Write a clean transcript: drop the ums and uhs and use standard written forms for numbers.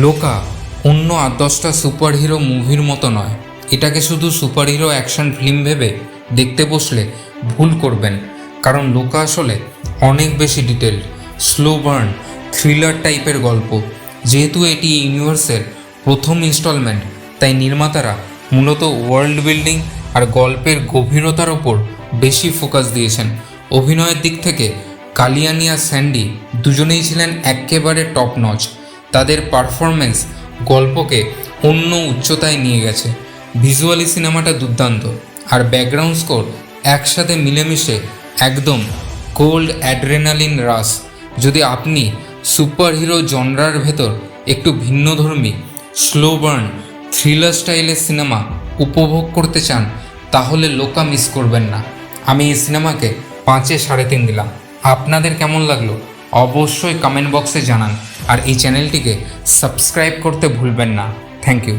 লোকা অন্য 8-10টা সুপারহিরো মুভির মতো নয়। এটাকে শুধু সুপারহিরো অ্যাকশন ফিল্ম ভেবে দেখতে বসলে ভুল করবেন, কারণ লোকা আসলে অনেক বেশি ডিটেলড, স্লো বার্ন, থ্রিলার টাইপের গল্প। যেহেতু এটি ইউনিভার্সের প্রথম ইনস্টলমেন্ট, তাই নির্মাতারা মূলত ওয়ার্ল্ড বিল্ডিং আর গল্পের গভীরতার ওপর বেশি ফোকাস দিয়েছেন। অভিনয়ের দিক থেকে কালিয়ানি আর স্যান্ডি দুজনেই ছিলেন একেবারে টপ নচ। তাদের পারফরমেন্স গল্পকে অন্য উচ্চতায় নিয়ে গেছে। ভিজুয়ালি সিনেমাটা দুর্দান্ত, আর ব্যাকগ্রাউন্ড স্কোর একসাথে মিলেমিশে একদম গোল্ড অ্যাড্রেনালিন রাশ। যদি আপনি সুপারহিরো জনরার ভেতর একটু ভিন্নধর্মী, স্লো বার্ন, থ্রিলার স্টাইলের সিনেমা উপভোগ করতে চান, তাহলে লোকা মিস করবেন না। আমি এই সিনেমাকে 5-এ 3.5 দিলাম। আপনাদের কেমন লাগলো অবশ্যই কমেন্ট বক্সে জানান, আর এই চ্যানেলটিকে সাবস্ক্রাইব করতে ভুলবেন না। Thank you.